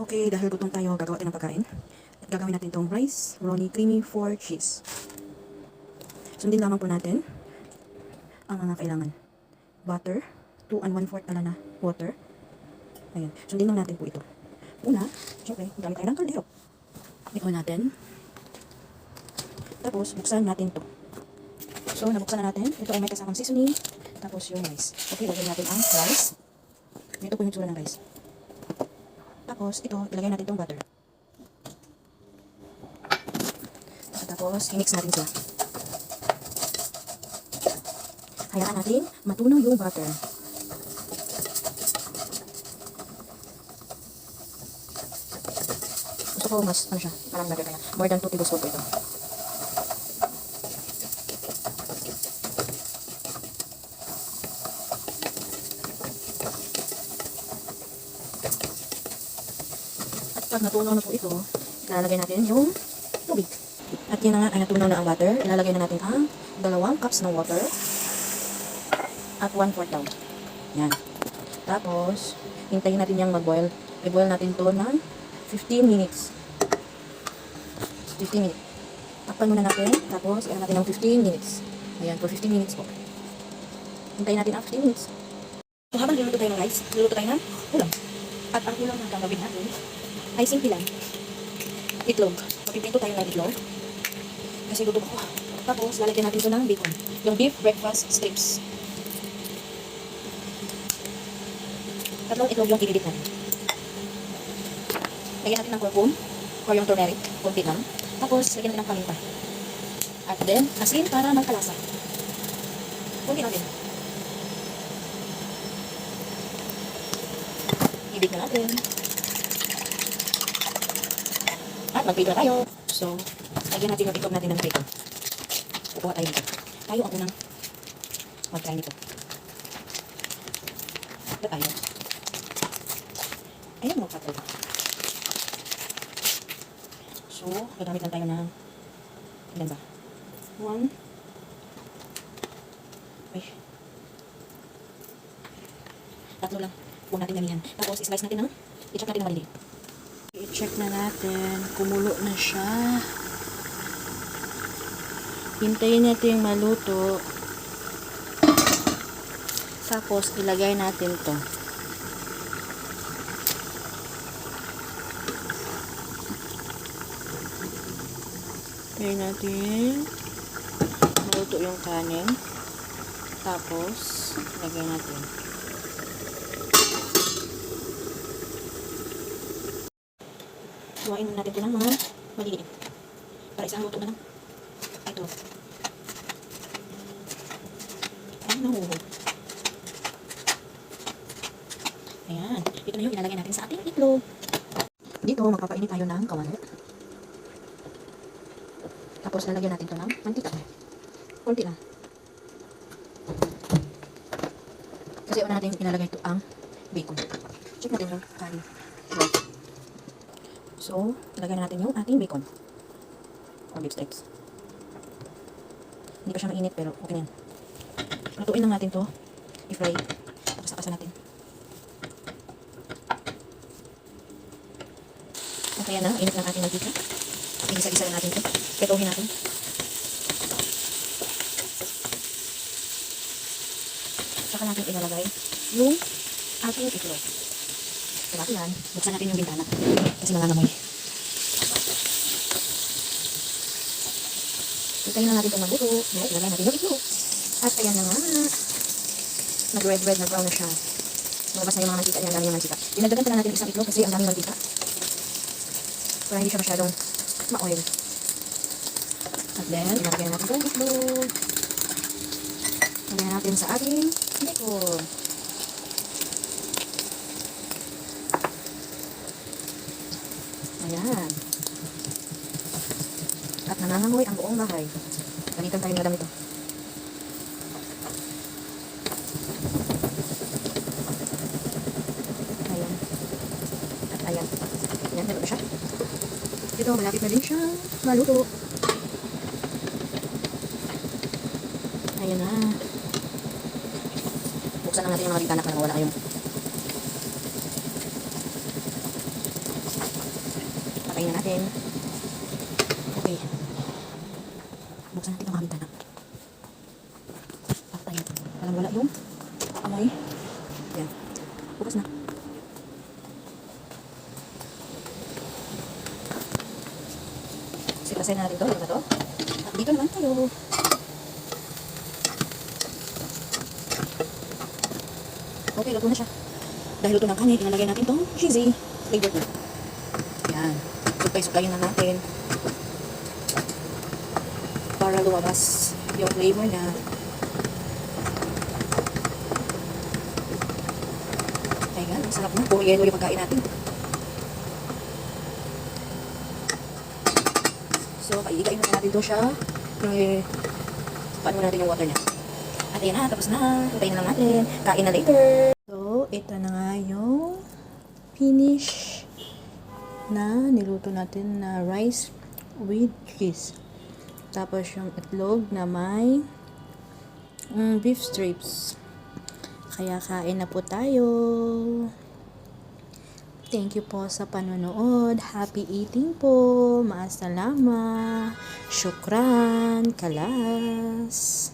Okay, dahil gutom tayo, gagawa tayo ng pagkain. At gagawin natin itong rice, roni, creamy, 4 cheese. Sundin lamang po natin ang mga kailangan. Butter, 2 and 1/4 pala na water. Ayan, sundin lang natin po ito. Una, syempre, gamit tayo ng kaldero. Ito natin. Tapos, buksan natin to. So, nabuksan na natin. Ito ay may kasamang seasoning. Tapos, yung rice. Okay, lagyan natin ang rice. Ito po yung tsura ng rice. Tapos, ito, ilagay natin itong butter. Tapos, i-mix natin sila. Hayaan natin matunaw yung butter. Gusto ko mas, ano siya, parang butter kaya. More than 2 tablespoons po ito. At pag natunaw na po ito, ilalagay natin yung tubig. At yun na nga ay natunaw na ang butter. Ilalagay na natin ang 2 cups ng water. At 1/4 daw. Yan. Tapos, hintayin natin yung mag-boil. I-boil natin ito ng 15 minutes. 15 minutes. Takpan muna natin. Tapos, i-ano natin ng 15 minutes. Ayan, for 15 minutes po. Hintayin natin ang 15 minutes. So, habang niluluto tayo ng rice, niluluto tayo ng ulam. At ang ulam na gagawin natin ay simple lang. Itlog. Magpipinto tayo ng itlog. Kasi luto ko. Tapos, lalagyan natin ito ng bacon. Yung beef breakfast strips. Tatlong itlog yung i-edit natin. Lagyan natin ng curcum or yung turmeric, konti lang. Tapos, lagyan natin ng paminta. At then, asin para magkalasa. Konti lang din. I-edit na natin. At mag-prito na tayo. So, lagyan natin yung itlog natin ng bacon. Kukuha tayo nito. Tayo ang unang mag-try nito. Ito tayo. Ayan mo, kapal. So, gagamit lang tayo ng ilan ba? 1. Ay. 3 lang. Huwag natin gamihan. Tapos, i-slice natin ng i-check natin ng maliliit. I-check na natin. Kumulo na siya. Hintayin natin maluto. Tapos, ilagay natin to. Kaya natin maluto yung kanin. Tapos, lagay natin. Buhain natin ito ng mga maliliit. Para isang luto na lang. Ito. Ay, nahuhulog. Ayan. Ito na yung ilalagay natin sa ating itlog. Dito, magpapainit tayo ng kawali. Tapos, lalagyan natin ito ng mantika. Kunti lang. Kasi una natin ilalagay ito ang bacon. Check natin yung kanin. So, lalagyan natin yung ating bacon. Or beef steaks. Hindi pa siya mainit pero okay na yan. Lutuin lang natin ito. I-fry. Pakasakasan natin. Okay na. Init lang ating mantika. Igisa-gisa natin ito. Petohin natin. Saka natin ilalagay yung ating itlog. Diba yan? Buksan natin yung bintana. Kasi mangangamoy. Hintayin na natin itong magluto. Ilagay natin yung itlog. At ayan na nga. Nag-red-red na brown na siya. Malabas na yung mga mantika niya. Ang dami yung mantika. Dinagdagan pa na natin isang itlog kasi ang daming mantika. Para hindi siya masyadong ma-oil. At then, ilagay natin itong itlog. Ilagay natin sa ating bacon. Ayan. At nangangamoy ang buong bahay. Gamitan tayo ng madam ito. Ayan. At ayan. Ayan, meron na siya. Ito, malapit na din siya maluto. Ayan na. Buksan lang natin yung mga bintana para wala kayong Patayin na natin. Okay. Buksan natin ang mga bintana. Patayin. Walang wala yung amoy. Yan. Bukas na. Sipasin na natin ito. Ano na ito? At dito naman tayo. Okay, luto na siya. Dahil luto ng kanin, ilalagay natin itong cheesy flavor na. Yan. Suklay-suklayin na natin. Para lumabas yung flavor na. Ayan, ang sarap na. Puro yelo yung pagkain natin. So, paiigain na natin ito siya. Paano natin yung water niya. At ayan na, tapos na. Hintayin na lang natin. Kain na later. So, ito na nga yung finish na niluto natin na rice with cheese. Tapos yung itlog na may beef strips. Kaya kain na po tayo. Thank you po sa panonood. Happy eating po. Maasalama. Syukran. Kalas.